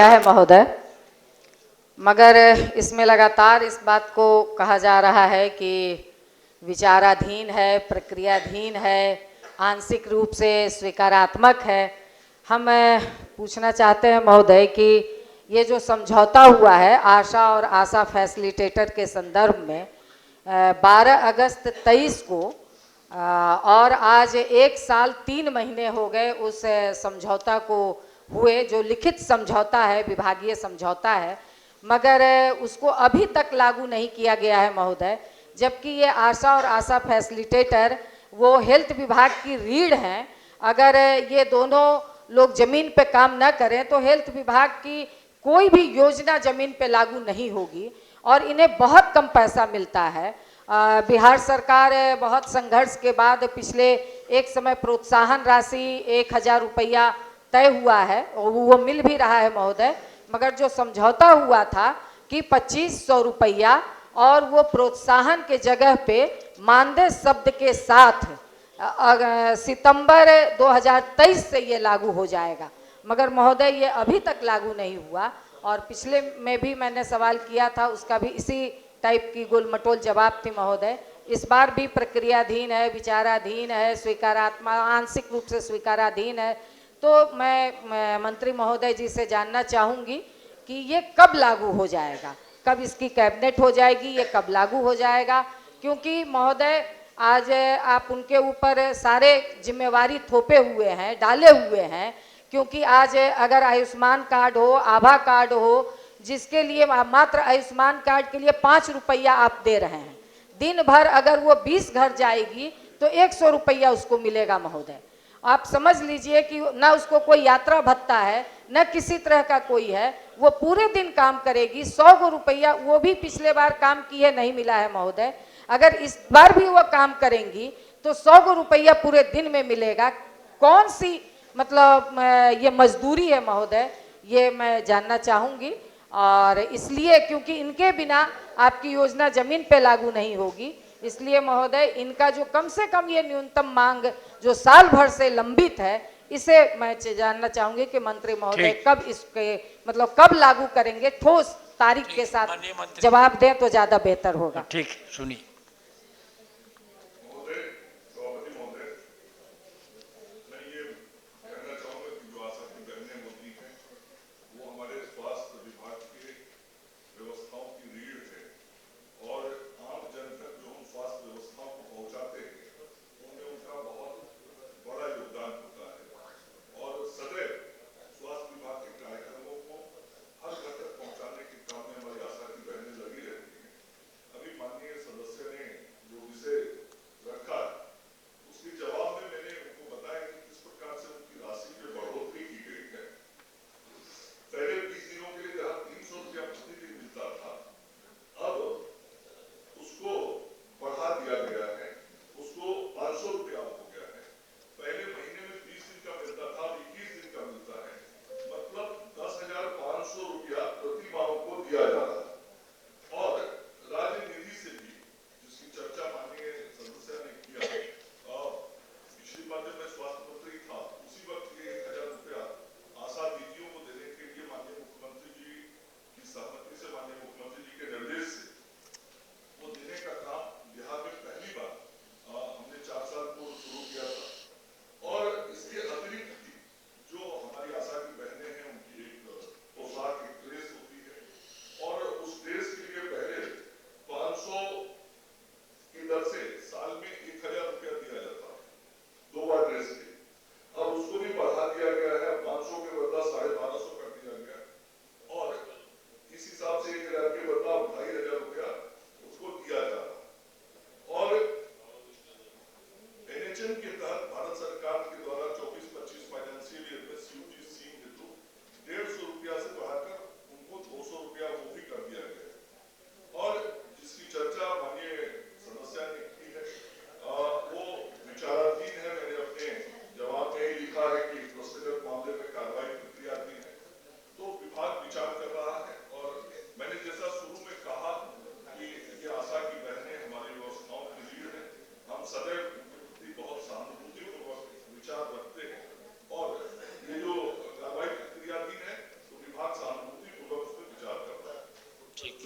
गया है महोदय, मगर इसमें लगातार इस बात को कहा जा रहा है कि विचाराधीन है, प्रक्रियाधीन है, आंशिक रूप से स्वीकारात्मक है। हम पूछना चाहते हैं महोदय कि ये जो समझौता हुआ है आशा और आशा फैसिलिटेटर के संदर्भ में 12 अगस्त 23 को और आज 1 साल 3 महीने हो गए उस समझौता को हुए, जो लिखित समझौता है, विभागीय समझौता है, मगर उसको अभी तक लागू नहीं किया गया है महोदय। जबकि ये आशा और आशा फैसिलिटेटर वो हेल्थ विभाग की रीढ़ हैं। अगर ये दोनों लोग जमीन पे काम न करें तो हेल्थ विभाग की कोई भी योजना जमीन पे लागू नहीं होगी और इन्हें बहुत कम पैसा मिलता है। बिहार सरकार बहुत संघर्ष के बाद पिछले एक समय प्रोत्साहन राशि 1000 रुपया तय हुआ है और वो मिल भी रहा है महोदय, मगर जो समझौता हुआ था कि 2500 रुपया और वो प्रोत्साहन के जगह पे मानदेय शब्द के साथ सितंबर 2023 से ये लागू हो जाएगा, मगर महोदय ये अभी तक लागू नहीं हुआ। और पिछले में भी मैंने सवाल किया था, उसका भी इसी टाइप की गोलमटोल जवाब थी महोदय। इस बार भी प्रक्रियाधीन है, विचाराधीन है, स्वीकारात्मक आंशिक रूप से स्वीकाराधीन है। तो मैं मंत्री महोदय जी से जानना चाहूँगी कि ये कब लागू हो जाएगा, कब इसकी कैबिनेट हो जाएगी, ये कब लागू हो जाएगा? क्योंकि महोदय आज आप उनके ऊपर सारे जिम्मेवारी थोपे हुए हैं, डाले हुए हैं। क्योंकि आज अगर आयुष्मान कार्ड हो, आभा कार्ड हो, जिसके लिए मात्र आयुष्मान कार्ड के लिए 5 रुपया आप दे रहे हैं, दिन भर अगर वो 20 घर जाएगी तो 100 रुपया उसको मिलेगा महोदय। आप समझ लीजिए कि न उसको कोई यात्रा भत्ता है, न किसी तरह का कोई है, वो पूरे दिन काम करेगी, 100 रुपया, वो भी पिछले बार काम किए नहीं मिला है महोदय। अगर इस बार भी वो काम करेंगी तो 100 रुपया पूरे दिन में मिलेगा। कौन सी मतलब ये मजदूरी है महोदय, ये मैं जानना चाहूँगी। और इसलिए क्योंकि इनके बिना आपकी योजना जमीन पे लागू नहीं होगी, इसलिए महोदय इनका जो कम से कम ये न्यूनतम मांग जो साल भर से लंबित है, इसे मैं जानना चाहूंगी कि मंत्री महोदय कब इसके मतलब कब लागू करेंगे, ठोस तारीख के साथ जवाब दें तो ज्यादा बेहतर होगा। ठीक, सुनिए।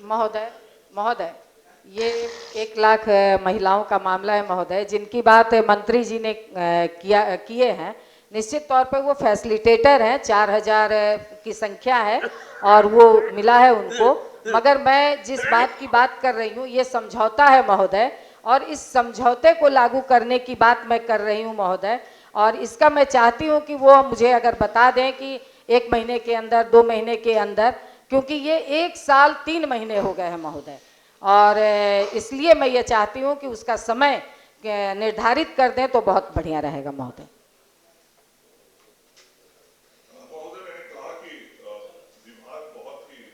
महोदय महोदय, ये 1 लाख महिलाओं का मामला है महोदय, जिनकी बात मंत्री जी ने किए हैं। निश्चित तौर पर वो फैसिलिटेटर हैं, 4000 की संख्या है और वो मिला है उनको। मगर मैं जिस बात की बात कर रही हूँ ये समझौता है महोदय, और इस समझौते को लागू करने की बात मैं कर रही हूँ महोदय। और इसका मैं चाहती हूँ कि वो मुझे अगर बता दें कि 1 महीने के अंदर, 2 महीने के अंदर, क्योंकि ये 1 साल 3 महीने हो गए हैं महोदय, और इसलिए मैं ये चाहती हूँ कि उसका समय निर्धारित कर दें तो बहुत बढ़िया रहेगा महोदय। महोदय ने कहा कि विभाग बहुत ही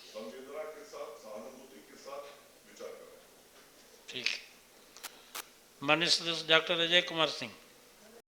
संवेदना के साथ, सहानुभूति के साथ विचार कर रहे हैं। ठीक। माननीय सदस्य डॉक्टर अजय कुमार सिंह।